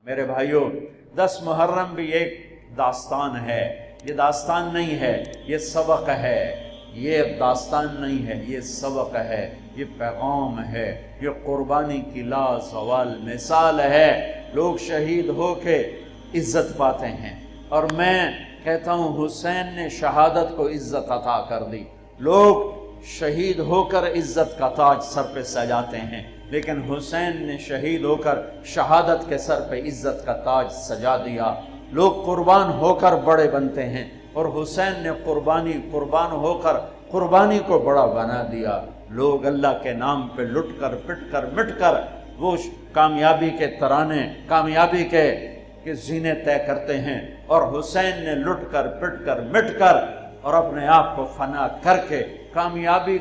میرے بھائیوں، 10 محرم بھی ایک داستان ہے، یہ داستان نہیں ہے، یہ سبق ہے، یہ داستان نہیں ہے، یہ سبق ہے، یہ پیغام ہے، یہ قربانی کی لازوال مثال ہے۔ لوگ شہید ہو کے عزت پاتے ہیں، اور میں کہتا ہوں حسین نے شہادت کو عزت عطا کر دی۔ لوگ شہید ہو کر عزت کا تاج سر پہ سجاتے ہیں، لیکن حسین نے شہید ہو کر شہادت کے سر پہ عزت کا تاج سجا دیا۔ لوگ قربان ہو کر بڑے بنتے ہیں، اور حسین نے قربان ہو کر قربانی کو بڑا بنا دیا۔ لوگ اللہ کے نام پہ لٹ کر پٹ کر مٹ کر وہ کامیابی کے ترانے، کامیابی کے زینے طے کرتے ہیں، اور حسین نے لٹ کر پٹ کر مٹ کر اور اپنے آپ کو فنا کر کے کامیابی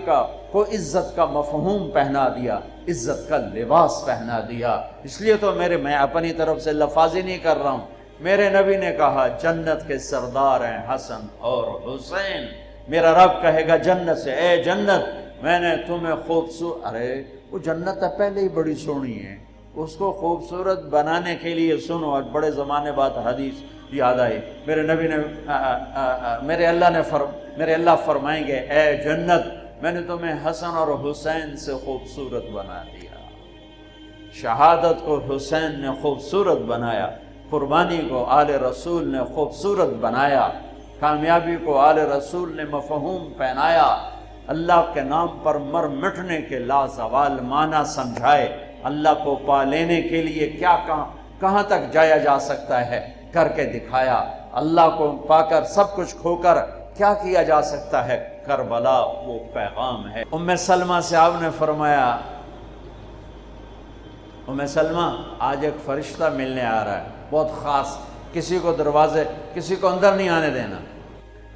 کو عزت کا مفہوم پہنا دیا، عزت کا لباس پہنا دیا۔ اس لیے تو میں اپنی طرف سے لفاظی نہیں کر رہا ہوں، میرے نبی نے کہا جنت کے سردار ہیں حسن اور حسین۔ میرا رب کہے گا جنت سے، اے جنت میں نے تمہیں خوبصورت، ارے وہ جنت پہلے ہی بڑی سونی ہے، اس کو خوبصورت بنانے کے لیے سنو، آج بڑے زمانے بعد حدیث یاد آئی، میرے نبی نے میرے اللہ فرمائیں گے اے جنت میں نے تمہیں حسن اور حسین سے خوبصورت بنا دیا۔ شہادت کو حسین نے خوبصورت بنایا، قربانی کو آل رسول نے خوبصورت بنایا، کامیابی کو آل رسول نے مفہوم پہنایا، اللہ کے نام پر مر مٹنے کے لازوال معنی سمجھائے، اللہ کو پا لینے کے لیے کیا کہاں تک جایا جا سکتا ہے کر کے دکھایا، اللہ کو پا کر سب کچھ کھو کر کیا کیا جا سکتا ہے، کربلا وہ پیغام ہے۔ ام سلمہ سے آپ نے فرمایا ام سلمہ آج ایک فرشتہ ملنے آ رہا ہے بہت خاص، کسی کو کسی کو اندر نہیں آنے دینا۔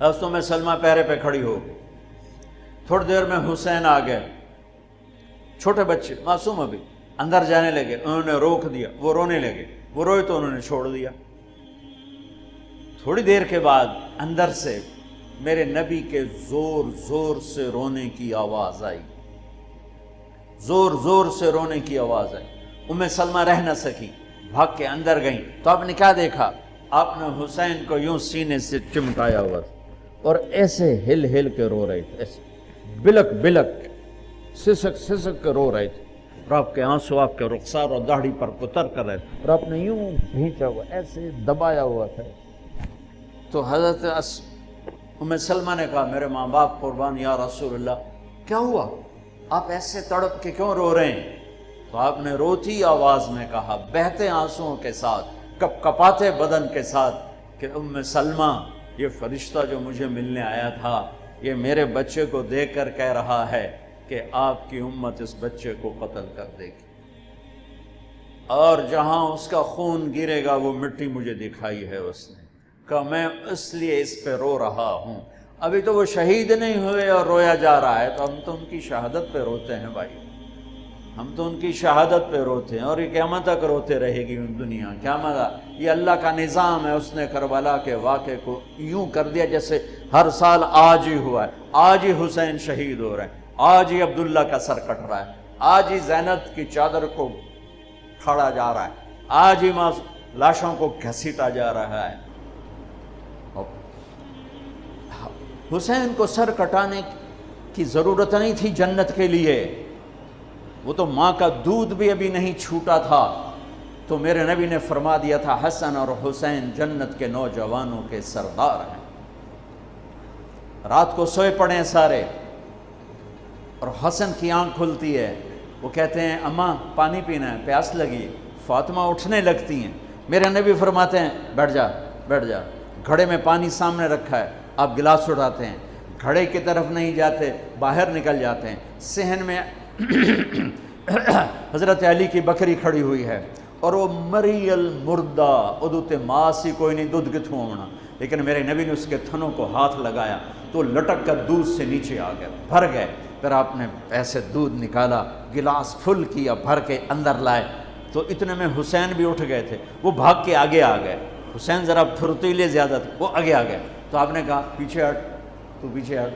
بس ام سلمہ پیرے پہ کھڑی ہو، تھوڑی دیر میں حسین آ گئے، چھوٹے بچے معصوم ابھی، اندر جانے لگے، انہوں نے روک دیا، وہ رونے لگے، وہ روئے تو انہوں نے چھوڑ دیا۔ تھوڑی دیر کے بعد اندر سے میرے نبی کے زور زور سے رونے کی آواز آئی، زور زور سے رونے کی آواز آئی۔ ام سلمہ رہ نہ سکی، بھاگ کے اندر گئیں، تو آپ نے کیا دیکھا؟ آپ نے حسین کو یوں سینے سے چمٹایا ہوا اور ایسے ہل ہل کے رو رہے تھے، ایسے بلک بلک سسک سسک کے رو رہے تھے، اور آپ کے آنسو آپ کے رخسار اور داڑھی پر اتر کر رہے تھے، اور آپ نے یوں بھینچا ہوا ایسے دبایا ہوا تھا۔ تو حضرت ام سلمہ نے کہا میرے ماں باپ قربان یا رسول اللہ، کیا ہوا؟ آپ ایسے تڑپ کے کیوں رو رہے ہیں؟ تو آپ نے روتی آواز میں کہا، بہتے آنسوؤں کے ساتھ، کپ کپاتے بدن کے ساتھ، کہ ام سلمہ یہ فرشتہ جو مجھے ملنے آیا تھا یہ میرے بچے کو دیکھ کر کہہ رہا ہے کہ آپ کی امت اس بچے کو قتل کر دے گی، اور جہاں اس کا خون گرے گا وہ مٹی مجھے دکھائی ہے اس نے، کہ میں اس لیے اس پہ رو رہا ہوں۔ ابھی تو وہ شہید نہیں ہوئے اور رویا جا رہا ہے، تو ہم تو ان کی شہادت پہ روتے ہیں بھائی، ہم تو ان کی شہادت پہ روتے ہیں، اور یہ قیامت تک روتے رہے گی دنیا۔ قیامت یہ اللہ کا نظام ہے، اس نے کربلا کے واقعے کو یوں کر دیا جیسے ہر سال آج ہی ہوا ہے، آج ہی حسین شہید ہو رہے ہیں، آج ہی عبداللہ کا سر کٹ رہا ہے، آج ہی زینب کی چادر کو کھاڑا جا رہا ہے، آج ہی لاشوں کو گھسیٹا جا رہا ہے۔ حسین کو سر کٹانے کی ضرورت نہیں تھی جنت کے لیے، وہ تو ماں کا دودھ بھی ابھی نہیں چھوٹا تھا، تو میرے نبی نے فرما دیا تھا حسن اور حسین جنت کے نوجوانوں کے سردار ہیں۔ رات کو سوئے پڑے ہیں سارے، اور حسن کی آنکھ کھلتی ہے، وہ کہتے ہیں اماں پانی پینا ہے، پیاس لگی۔ فاطمہ اٹھنے لگتی ہیں، میرے نبی فرماتے ہیں بیٹھ جا بیٹھ جا، گھڑے میں پانی سامنے رکھا ہے، آپ گلاس اٹھاتے ہیں، گھڑے کی طرف نہیں جاتے، باہر نکل جاتے ہیں۔ صحن میں حضرت علی کی بکری کھڑی ہوئی ہے، اور وہ مری المردہ ادوتے ماسی کوئی نہیں دودھ کتھوں ہونا، لیکن میرے نبی نے اس کے تھنوں کو ہاتھ لگایا تو لٹک کر دودھ سے نیچے آ گئے، بھر گئے۔ پھر آپ نے ایسے دودھ نکالا، گلاس فل کیا، بھر کے اندر لائے، تو اتنے میں حسین بھی اٹھ گئے تھے، وہ بھاگ کے آگے آ گئے۔ حسین ذرا پھرتیلے زیادہ تھے، وہ آگے آ گئے، تو آپ نے کہا پیچھے ہٹ، تو پیچھے ہٹ۔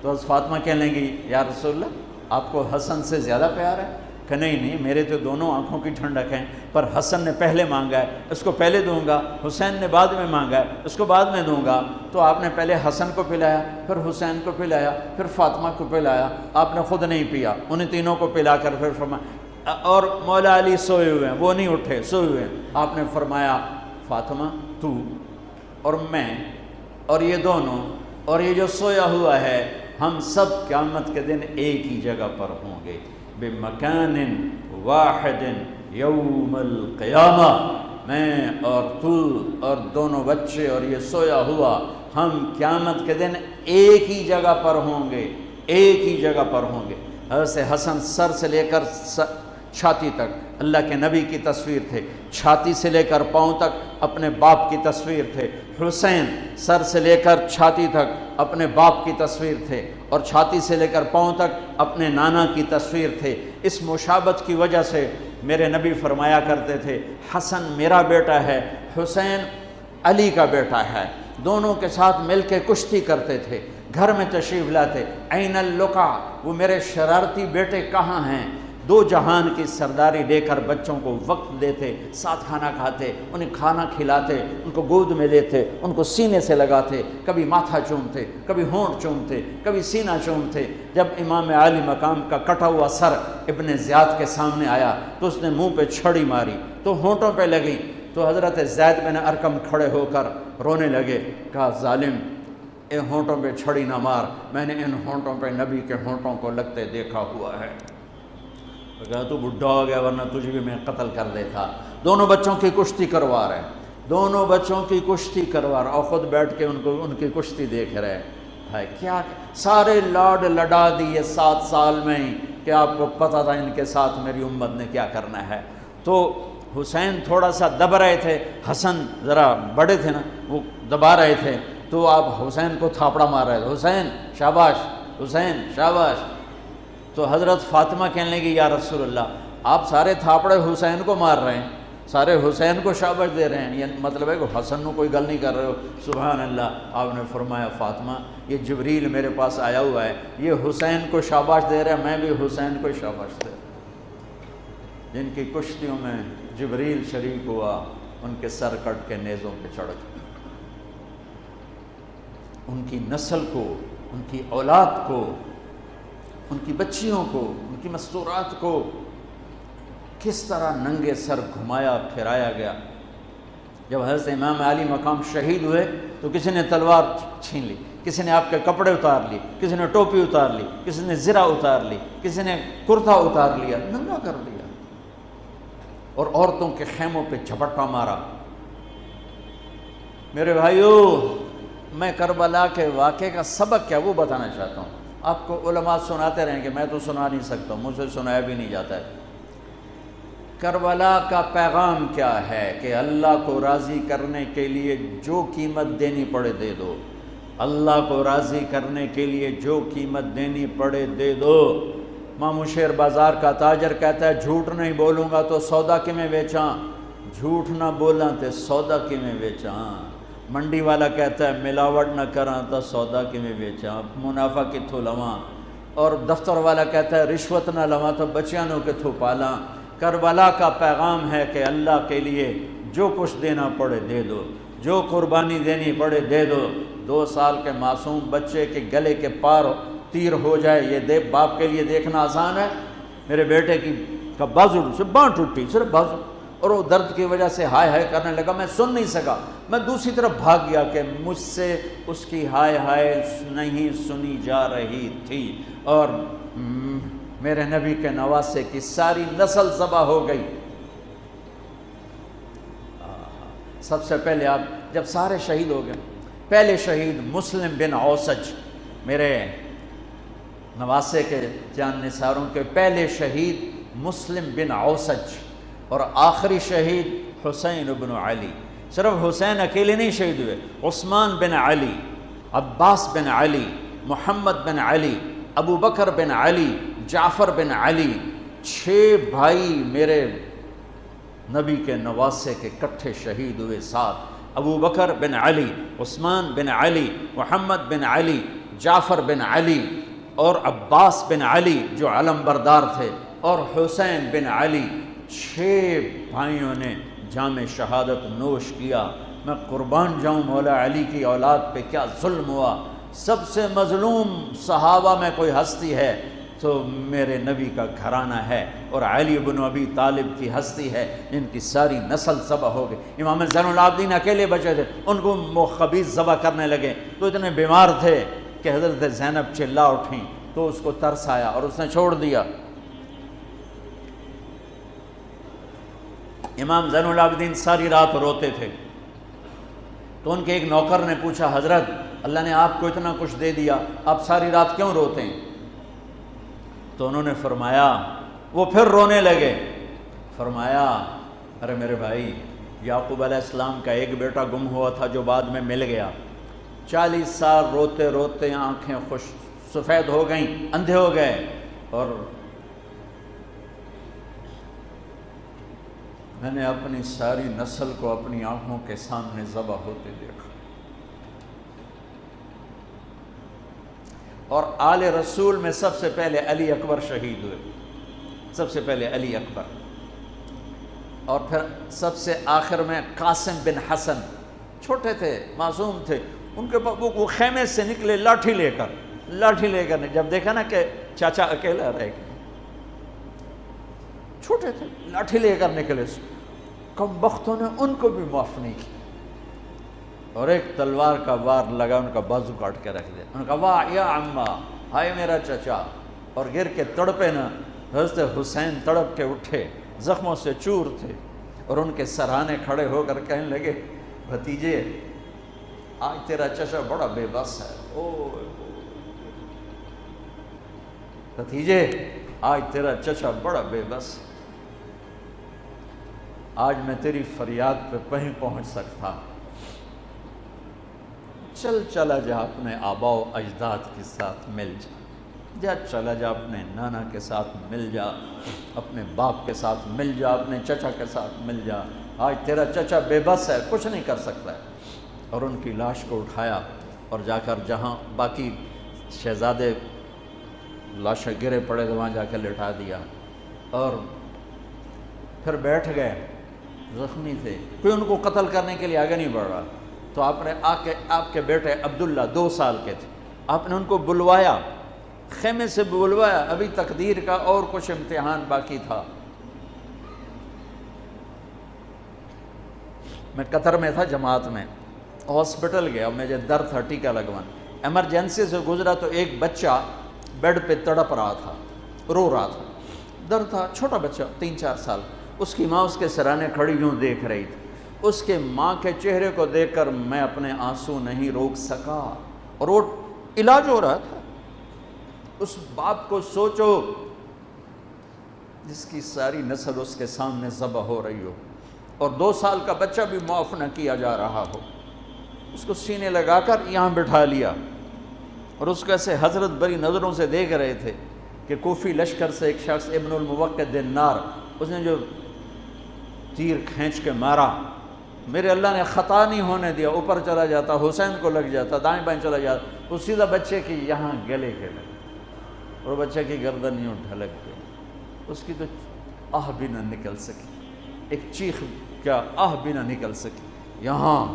تو حضرت فاطمہ کہنے لگی یا رسول اللہ آپ کو حسن سے زیادہ پیار ہے؟ کہ نہیں میرے تو دونوں آنکھوں کی ٹھنڈک ہیں، پر حسن نے پہلے مانگا ہے، اس کو پہلے دوں گا، حسین نے بعد میں مانگا ہے، اس کو بعد میں دوں گا۔ تو آپ نے پہلے حسن کو پلایا، پھر حسین کو پلایا، پھر فاطمہ کو پلایا، آپ نے خود نہیں پیا، انہیں تینوں کو پلا کر پھر فرمایا، اور مولا علی سوئے ہوئے ہیں، وہ نہیں اٹھے، سوئے ہوئے ہیں۔ آپ نے فرمایا فاطمہ تو اور میں اور یہ دونوں اور یہ جو سویا ہوا ہے، ہم سب قیامت کے دن ایک ہی جگہ پر ہوں گے، بمکان واحد یوم القیامہ۔ میں اور تو اور دونوں بچے اور یہ سویا ہوا، ہم قیامت کے دن ایک ہی جگہ پر ہوں گے، ایک ہی جگہ پر ہوں گے۔ حضرت حسن سر سے لے کر چھاتی تک اللہ کے نبی کی تصویر تھے، چھاتی سے لے کر پاؤں تک اپنے باپ کی تصویر تھے۔ حسین سر سے لے کر چھاتی تک اپنے باپ کی تصویر تھے، اور چھاتی سے لے کر پاؤں تک اپنے نانا کی تصویر تھے۔ اس مشابہت کی وجہ سے میرے نبی فرمایا کرتے تھے، حسن میرا بیٹا ہے، حسین علی کا بیٹا ہے۔ دونوں کے ساتھ مل کے کشتی کرتے تھے، گھر میں تشریف لاتے، این اللقا، وہ میرے شرارتی بیٹے کہاں ہیں؟ دو جہان کی سرداری لے کر بچوں کو وقت دیتے، ساتھ کھانا کھاتے، انہیں کھانا کھلاتے، ان کو گود میں لیتے، ان کو سینے سے لگاتے، کبھی ماتھا چومتے، کبھی ہونٹ چومتے، کبھی سینہ چومتے۔ جب امام عالی مقام کا کٹا ہوا سر ابن زیاد کے سامنے آیا تو اس نے منہ پہ چھڑی ماری تو ہونٹوں پہ لگی، تو حضرت زید بن ارقم کھڑے ہو کر رونے لگے، کہا ظالم ان ہونٹوں پہ چھڑی نہ مار، میں نے ان ہونٹوں پہ نبی کے ہونٹوں کو لگتے دیکھا ہوا ہے۔ کہا تو بڈھا ہو گیا، ورنہ تجھے بھی میں قتل کر دیتا۔ دونوں بچوں کی کشتی کروا رہے، دونوں بچوں کی کشتی کروا رہے، اور خود بیٹھ کے ان کی کشتی دیکھ رہے ہے۔ کیا سارے لاڈ لڈا دیے 7 سال میں ہی کہ آپ کو پتہ تھا ان کے ساتھ میری امت نے کیا کرنا ہے۔ تو حسین تھوڑا سا دب رہے تھے، حسن ذرا بڑے تھے نا، وہ دبا رہے تھے، تو آپ حسین کو تھاپڑا مار رہے تھے، حسین شاباش، حسین شاباش۔ تو حضرت فاطمہ کہنے لگی یا رسول اللہ، آپ سارے تھاپڑے حسین کو مار رہے ہیں، سارے حسین کو شاباش دے رہے ہیں، یہ مطلب ہے کہ حسن کو کوئی گل نہیں کر رہے ہو؟ سبحان اللہ۔ آپ نے فرمایا فاطمہ یہ جبریل میرے پاس آیا ہوا ہے، یہ حسین کو شاباش دے رہا ہے، میں بھی حسین کو شاباش دے رہا ہوں۔ جن کی کشتیوں میں جبریل شریک ہوا، ان کے سر کٹ کے نیزوں پہ چڑھ گئے، ان کی نسل کو، ان کی اولاد کو، ان کی بچیوں کو، ان کی مستورات کو کس طرح ننگے سر گھمایا پھرایا گیا۔ جب حضرت امام علی مقام شہید ہوئے تو کسی نے تلوار چھین لی، کسی نے آپ کے کپڑے اتار لی، کسی نے ٹوپی اتار لی، کسی نے زرہ اتار لی، کسی نے کرتا اتار لیا، ننگا کر لیا، اور عورتوں کے خیموں پہ جھپٹا مارا۔ میرے بھائیو، میں کربلا کے واقعے کا سبق کیا وہ بتانا چاہتا ہوں۔ آپ کو علماء سناتے رہیں کہ میں تو سنا نہیں سکتا، مجھ سے سنایا بھی نہیں جاتا ہے۔ کربلا کا پیغام کیا ہے کہ اللہ کو راضی کرنے کے لیے جو قیمت دینی پڑے دے دو، اللہ کو راضی کرنے کے لیے جو قیمت دینی پڑے دے دو۔ مامو شیر بازار کا تاجر کہتا ہے جھوٹ نہیں بولوں گا تو سودا کی میں بیچاں، جھوٹ نہ بولاں تے سودا کی میں بیچاں۔ منڈی والا کہتا ہے ملاوٹ نہ کراں تو سودا کی میں بیچاں، منافع کتھوں لواں۔ اور دفتر والا کہتا ہے رشوت نہ لواں تو بچیانوں کتھوں پالاں۔ کربلا کا پیغام ہے کہ اللہ کے لیے جو کچھ دینا پڑے دے دو، جو قربانی دینی پڑے دے دو۔ 2 سال کے معصوم بچے کے گلے کے پار تیر ہو جائے، یہ باپ کے لیے دیکھنا آسان ہے؟ میرے بیٹے کا بازو سے بانھ ٹوٹی، صرف بازو، اور وہ درد کی وجہ سے ہائے ہائے کرنے لگا، میں سن نہیں سکا، میں دوسری طرف بھاگ گیا کہ مجھ سے اس کی ہائے ہائے نہیں سنی جا رہی تھی، اور میرے نبی کے نواسے کی ساری نسل ذبح ہو گئی۔ سب سے پہلے آپ جب سارے شہید ہو گئے، پہلے شہید مسلم بن اوسج، میرے نواسے کے جان نثاروں کے پہلے شہید مسلم بن اوسج، اور آخری شہید حسین بن علی۔ صرف حسین اکیلے نہیں شہید ہوئے، عثمان بن علی، عباس بن علی، محمد بن علی، ابو بکر بن علی، جعفر بن علی، 6 بھائی میرے نبی کے نواسے کے کٹھے شہید ہوئے ساتھ۔ ابو بکر بن علی، عثمان بن علی، محمد بن علی، جعفر بن علی اور عباس بن علی جو علم بردار تھے، اور حسین بن علی، 6 بھائیوں نے جام شہادت نوش کیا۔ میں قربان جاؤں مولا علی کی اولاد پہ کیا ظلم ہوا۔ سب سے مظلوم صحابہ میں کوئی ہستی ہے تو میرے نبی کا گھرانہ ہے، اور علی بن ابی طالب کی ہستی ہے، ان کی ساری نسل ذبح ہو گئی۔ امام زین العابدین اکیلے بچے تھے، ان کو وہ خبیث ذبح کرنے لگے تو اتنے بیمار تھے کہ حضرت زینب چلا اٹھیں تو اس کو ترس آیا اور اس نے چھوڑ دیا۔ امام زین العابدین ساری رات روتے تھے تو ان کے ایک نوکر نے پوچھا، حضرت اللہ نے آپ کو اتنا کچھ دے دیا، آپ ساری رات کیوں روتے ہیں؟ تو انہوں نے فرمایا، وہ پھر رونے لگے، فرمایا ارے میرے بھائی، یعقوب علیہ السلام کا ایک بیٹا گم ہوا تھا جو بعد میں مل گیا، 40 سال روتے روتے آنکھیں سفید ہو گئیں، اندھے ہو گئے، اور میں نے اپنی ساری نسل کو اپنی آنکھوں کے سامنے ذبح ہوتے دیکھا۔ اور آل رسول میں سب سے پہلے علی اکبر شہید ہوئے، سب سے پہلے علی اکبر، اور پھر سب سے آخر میں قاسم بن حسن، چھوٹے تھے، معصوم تھے، ان کے پاس وہ خیمے سے نکلے لاٹھی لے کر، جب دیکھا نا کہ چاچا اکیلا رہ گیا، چھوٹے تھے، لاٹھی لے کر نکلے، کم بختوں نے ان کو بھی معاف نہیں کیا، اور ایک تلوار کا وار لگا، ان کا بازو کاٹ کے رکھ دیا، ان کا واہ یا عمہ، ہائے میرا چچا، اور گر کے تڑپے نا۔ حضرت حسین تڑپ کے اٹھے، زخموں سے چور تھے، اور ان کے سرہانے کھڑے ہو کر کہنے لگے، بھتیجے آج تیرا چچا بڑا بے بس ہے، بھتیجے آج تیرا چچا بڑا بے بس، آج میں تیری فریاد پہ کہیں پہنچ سکتا، چلا جا اپنے آباء و اجداد کے ساتھ مل جا، چلا جا اپنے نانا کے ساتھ مل جا، اپنے باپ کے ساتھ مل جا، اپنے چچا کے ساتھ مل جا، آج تیرا چچا بے بس ہے، کچھ نہیں کر سکتا ہے۔ اور ان کی لاش کو اٹھایا اور جا کر جہاں باقی شہزادے لاشیں گرے پڑے تھے وہاں جا کے لٹا دیا، اور پھر بیٹھ گئے، زخمی تھے، کوئی ان کو قتل کرنے کے لیے آگے نہیں بڑھ رہا، تو آپ کے بیٹے عبداللہ 2 سال کے تھے، آپ نے ان کو بلوایا، خیمے سے بلوایا، ابھی تقدیر کا اور کچھ امتحان باقی تھا۔ میں قطر میں تھا جماعت میں، ہاسپٹل گیا، مجھے درد تھا، ٹیکا لگوانا، ایمرجنسی سے گزرا تو ایک بچہ بیڈ پہ تڑپ رہا تھا، رو رہا تھا، درد تھا، چھوٹا بچہ 3-4 سال، اس کی ماں اس کے سرانے کھڑی یوں دیکھ رہی تھی، اس کے ماں کے چہرے کو دیکھ کر میں اپنے آنسو نہیں روک سکا، اور وہ علاج ہو رہا تھا۔ اس باپ کو سوچو جس کی ساری نسل اس کے سامنے ذبح ہو رہی ہو، اور 2 سال کا بچہ بھی معاف نہ کیا جا رہا ہو، اس کو سینے لگا کر یہاں بٹھا لیا، اور اس کو ایسے حضرت بری نظروں سے دیکھ رہے تھے کہ کوفی لشکر سے ایک شخص ابن الموقد النار، اس نے جو تیر کھینچ کے مارا، میرے اللہ نے خطا نہیں ہونے دیا، اوپر چلا جاتا، حسین کو لگ جاتا، دائیں بائیں چلا جاتا، وہ سیدھا بچے کی یہاں گلے کے لگے، اور بچے کی گردن یوں ڈھلک گئی، اس کی تو آہ بھی نہ نکل سکی، ایک چیخ کیا آہ بھی نہ نکل سکی، یہاں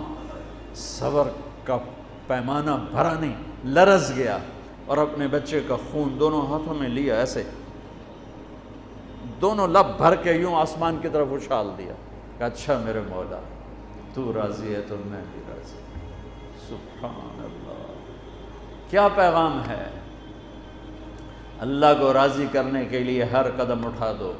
صبر کا پیمانہ بھرا نہیں، لرز گیا، اور اپنے بچے کا خون دونوں ہاتھوں میں لیا، ایسے دونوں لب بھر کے یوں آسمان کی طرف اچھال دیا کہ اچھا میرے مولا تو راضی ہے تو میں بھی راضی۔ سبحان اللہ، کیا پیغام ہے! اللہ کو راضی کرنے کے لیے ہر قدم اٹھا دو،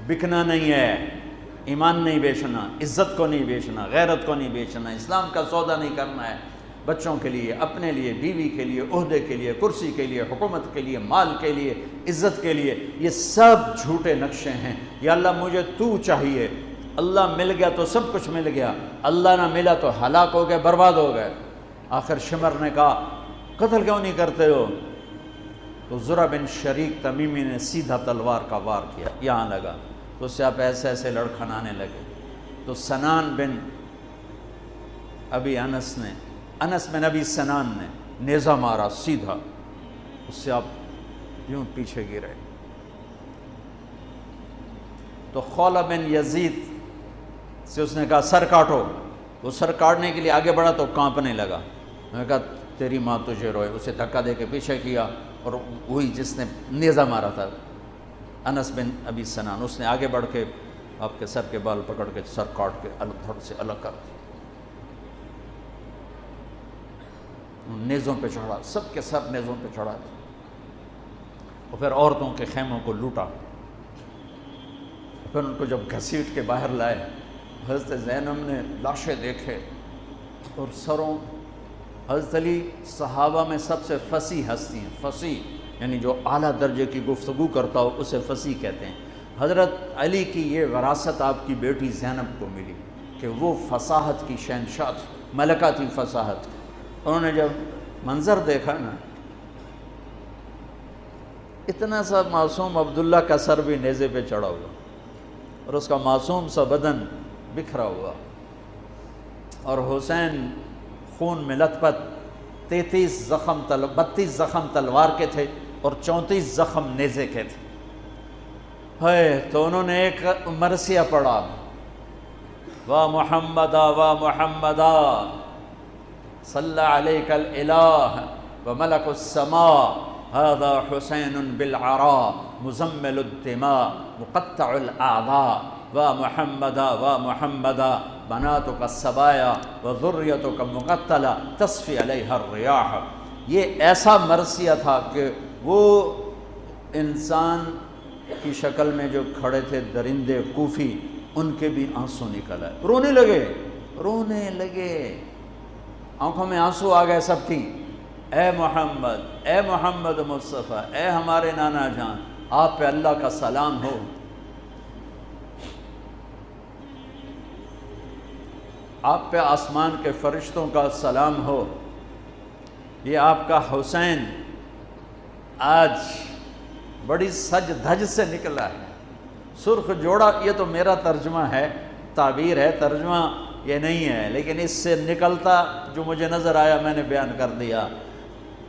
بکنا نہیں ہے، ایمان نہیں بیچنا، عزت کو نہیں بیچنا، غیرت کو نہیں بیچنا، اسلام کا سودا نہیں کرنا ہے، بچوں کے لیے، اپنے لیے، بیوی کے لیے، عہدے کے لیے، کرسی کے لیے، حکومت کے لیے، مال کے لیے، عزت کے لیے، یہ سب جھوٹے نقشے ہیں۔ یا اللہ مجھے تو چاہیے، اللہ مل گیا تو سب کچھ مل گیا، اللہ نہ ملا تو ہلاک ہو گئے، برباد ہو گئے۔ آخر شمر نے کہا قتل کیوں نہیں کرتے ہو؟ تو زرع بن شریک تمیمی نے سیدھا تلوار کا وار کیا، یہاں لگا تو اس سے آپ ایسے ایسے لڑکھنانے لگے، تو سنان بن ابی انس بن ابی سنان نے نیزہ مارا سیدھا، اس سے آپ یوں پیچھے گرے. تو خولہ بن یزید سے اس نے کہا سر کاٹو. وہ سر کاٹنے کے لیے آگے بڑھا تو کانپنے لگا. میں نے کہا تیری ماں تجھے روئے. اسے دھکا دے کے پیچھے کیا اور وہی جس نے نیزہ مارا تھا انس بن ابی سنان، اس نے آگے بڑھ کے آپ کے سر کے بال پکڑ کے سر کاٹ کے دھڑ سے الگ کر دیا. نیزوں پہ چڑھا، سب کے سر نیزوں پہ چڑھا دیا اور پھر عورتوں کے خیموں کو لوٹا. پھر ان کو جب گھسیٹ کے باہر لائے، حضرت زینب نے لاشیں دیکھے اور سروں. حضرت علی صحابہ میں سب سے فصیح ہستی ہیں. فصیح یعنی جو اعلیٰ درجے کی گفتگو کرتا ہو اسے فصیح کہتے ہیں. حضرت علی کی یہ وراثت آپ کی بیٹی زینب کو ملی کہ وہ فصاحت کی شہنشاہ تھی، ملکہ تھی فصاحت. انہوں نے جب منظر دیکھا نا، اتنا سا معصوم عبداللہ کا سر بھی نیزے پہ چڑھا ہوا اور اس کا معصوم سا بدن بکھرا ہوا، اور حسین خون میں لت پت، 32 زخم تلوار کے تھے اور 34 زخم نیزے کے تھے. تو انہوں نے ایک مرثیہ پڑھا، وا محمدا وا محمدا صلی علیک الالہ وملک السماء هذا حسین بالعراء مزمل الدماء مقطع الاعضاء وا محمدا وا محمدا بناتک السبایا وذریتک مقتلہ تصفی علیہ الریاح. یہ ایسا مرثیہ تھا کہ وہ انسان کی شکل میں جو کھڑے تھے درندے کوفی، ان کے بھی آنسو نکل آئے، رونے لگے، آنکھوں میں آنسو آ گئے سب کی. اے محمد مصطفیٰ، اے ہمارے نانا جان، آپ پہ اللہ کا سلام ہو، آپ پہ آسمان کے فرشتوں کا سلام ہو. یہ آپ کا حسین آج بڑی سج دھج سے نکلا ہے، سرخ جوڑا. یہ تو میرا ترجمہ ہے، تعبیر ہے، ترجمہ یہ نہیں ہے، لیکن اس سے نکلتا جو مجھے نظر آیا میں نے بیان کر دیا.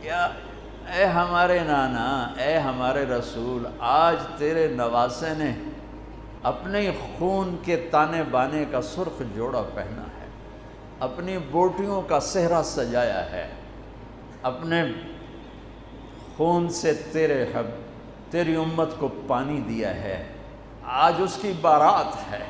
اے ہمارے نانا، اے ہمارے رسول، آج تیرے نواسے نے اپنے خون کے تانے بانے کا سرخ جوڑا پہنا ہے، اپنی بوٹیوں کا صحرا سجایا ہے، اپنے خون سے تیری امت کو پانی دیا ہے. آج اس کی بارات ہے،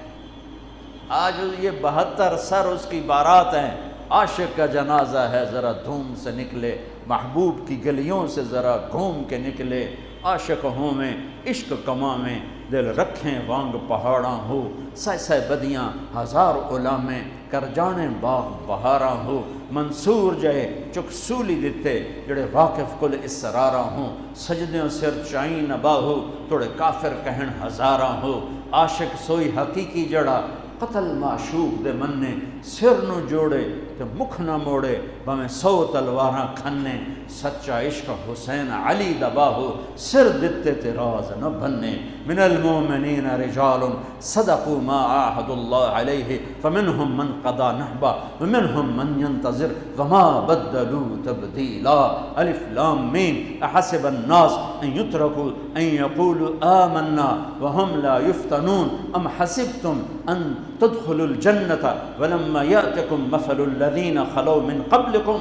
آج یہ 72 سر اس کی بارات ہیں. عاشق کا جنازہ ہے، ذرا دھوم سے نکلے، محبوب کی گلیوں سے ذرا گھوم کے نکلے. عاشق ہوں میں عشق کماں میں، دل رکھیں وانگ پہاڑاں ہو. سہ بدیاں ہزار غلامیں، کر جانے باغ بہاراں ہو. منصور جائے چک سولی دیتے، جڑے واقف کل اسراراں ہوں. سجدیوں سر چائیں نبا ہو، توڑے کافر کہن ہزاراں ہو. عاشق سوئی حقیقی جڑا، قتل معشوق دے مننے. سر نو جوڑے تے مکھ نہ موڑے، بھویں 100 تلواراں کھنے. سچا عشق حسین علی دبا ہو، سر دتے تے راز نہ بننے. من المؤمنین رجال صدقوا ما عاهدوا الله علیہ فمنهم من قضى نحبا ومنهم من ينتظر وما بدلوا تبدیلا. الف لام میم. احسب الناس ان يتركوا ان يقولوا آمنا وهم لا يفتنون ام حسبتم ان تدخلوا الجنة ولما يأتكم مثل الذين خلوا من قبلكم.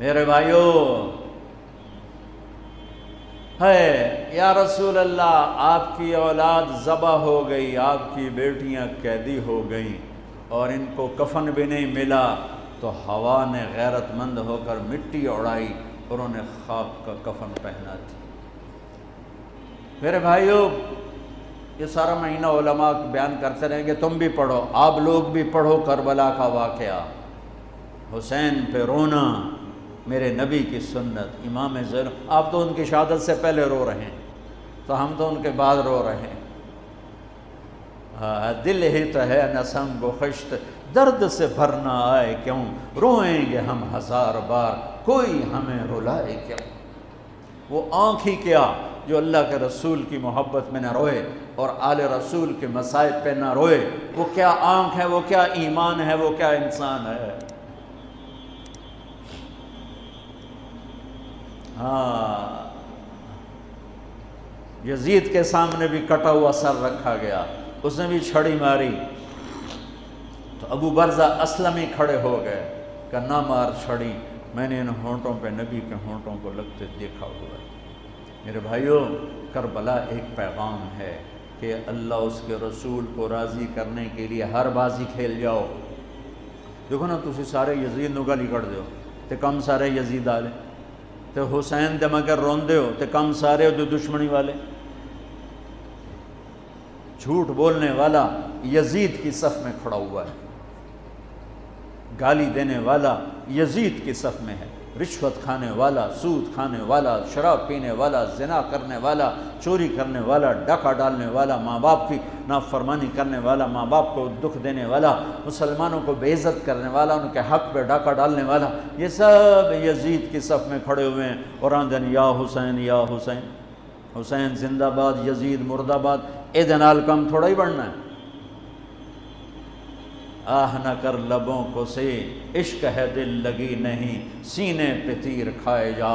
میرے بھائیو، ہے یا رسول اللہ، آپ کی اولاد ذبح ہو گئی، آپ کی بیٹیاں قیدی ہو گئیں اور ان کو کفن بھی نہیں ملا، تو ہوا نے غیرت مند ہو کر مٹی اڑائی اور انہیں خاک کا کفن پہنا دی. میرے بھائیو، یہ سارا مہینہ علماء بیان کرتے رہیں گے، تم بھی پڑھو، آپ لوگ بھی پڑھو کربلا کا واقعہ. حسین پہ رونا میرے نبی کی سنت. امام زین، آپ تو ان کی شہادت سے پہلے رو رہے ہیں، تو ہم تو ان کے بعد رو رہے ہیں. دل ہی تو ہے نہ سنگ و خشت، درد سے بھرنا آئے کیوں، روئیں گے ہم 1000 بار، کوئی ہمیں رلائے کیوں. وہ آنکھ ہی کیا جو اللہ کے رسول کی محبت میں نہ روئے اور آل رسول کے مصائب پہ نہ روئے. وہ کیا آنکھ ہے، وہ کیا ایمان ہے، وہ کیا انسان ہے. ہاں، یزید کے سامنے بھی کٹا ہوا سر رکھا گیا، اس نے بھی چھڑی ماری تو ابو برزہ اسلمی کھڑے ہو گئے کہ نہ مار چھڑی، میں نے ان ہونٹوں پہ نبی کے ہونٹوں کو لگتے دیکھا ہوا ہے۔ میرے بھائیوں، کربلا ایک پیغام ہے کہ اللہ اس کے رسول کو راضی کرنے کے لیے ہر بازی کھیل جاؤ۔ دیکھو نا، تسی سارے یزید نو گالی کر دیو تے کم سارے یزید آلے، تے حسین دے مگر روندے ہو تے کم سارے دو دشمنی والے۔ جھوٹ بولنے والا یزید کی صف میں کھڑا ہوا ہے، گالی دینے والا یزید کی صف میں ہے، رشوت کھانے والا، سود کھانے والا، شراب پینے والا، زنا کرنے والا، چوری کرنے والا، ڈاکہ ڈالنے والا، ماں باپ کی نافرمانی کرنے والا، ماں باپ کو دکھ دینے والا، مسلمانوں کو بے عزت کرنے والا، ان کے حق پہ ڈاکہ ڈالنے والا، یہ سب یزید کی صف میں کھڑے ہوئے ہیں اور آندن یا حسین یا حسین، حسین زندہ باد، یزید مرد آباد۔ اے دنال کم تھوڑا ہی بڑھنا ہے۔ آہ نہ کر لبوں کو سے، عشق ہے دل لگی نہیں، سینے پہ تیر کھائے جا،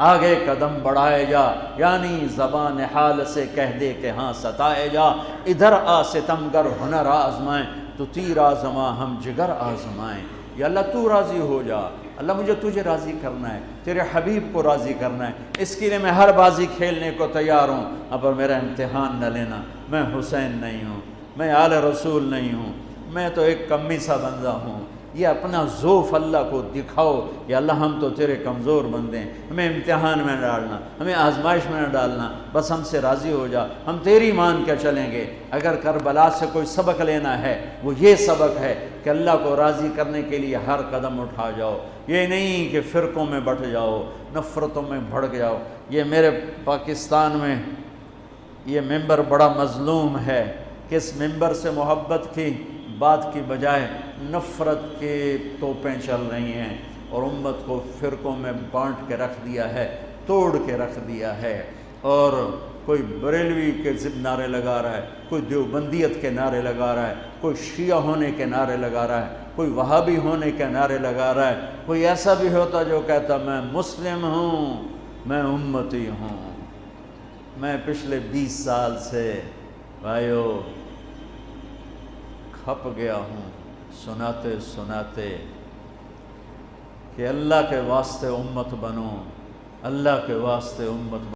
آگے قدم بڑھائے جا، یعنی زبان حال سے کہہ دے کہ ہاں ستائے جا، ادھر آ ستمگر ہنر آزمائیں، تو تیر آزماں ہم جگر آزمائیں۔ یا اللہ تو راضی ہو جا، اللہ مجھے تجھے راضی کرنا ہے، تیرے حبیب کو راضی کرنا ہے، اس کے لیے میں ہر بازی کھیلنے کو تیار ہوں، پر میرا امتحان نہ لینا، میں حسین نہیں ہوں، میں آل رسول نہیں ہوں، میں تو ایک کمی سا بندہ ہوں۔ یہ اپنا ذوف اللہ کو دکھاؤ کہ اللہ ہم تو تیرے کمزور بندے ہیں، ہمیں امتحان میں نہ ڈالنا، ہمیں آزمائش میں نہ ڈالنا، بس ہم سے راضی ہو جا، ہم تیری مان کے چلیں گے۔ اگر کربلا سے کوئی سبق لینا ہے وہ یہ سبق ہے کہ اللہ کو راضی کرنے کے لیے ہر قدم اٹھا جاؤ، یہ نہیں کہ فرقوں میں بٹ جاؤ، نفرتوں میں بھڑک جاؤ۔ یہ میرے پاکستان میں یہ ممبر بڑا مظلوم ہے کہ اس ممبر سے محبت کی بات کی بجائے نفرت کے توپیں چل رہی ہیں اور امت کو فرقوں میں بانٹ کے رکھ دیا ہے، توڑ کے رکھ دیا ہے، اور کوئی بریلوی کے نعرے لگا رہا ہے، کوئی دیوبندیت کے نعرے لگا رہا ہے، کوئی شیعہ ہونے کے نعرے لگا رہا ہے، کوئی وہابی ہونے کے نعرے لگا رہا ہے، کوئی ایسا بھی ہوتا جو کہتا میں مسلم ہوں، میں امتی ہوں۔ میں پچھلے 20 سال سے بھائیو کھپ گیا ہوں سناتے سناتے کہ اللہ کے واسطے امت بنو، اللہ کے واسطے امت بنو۔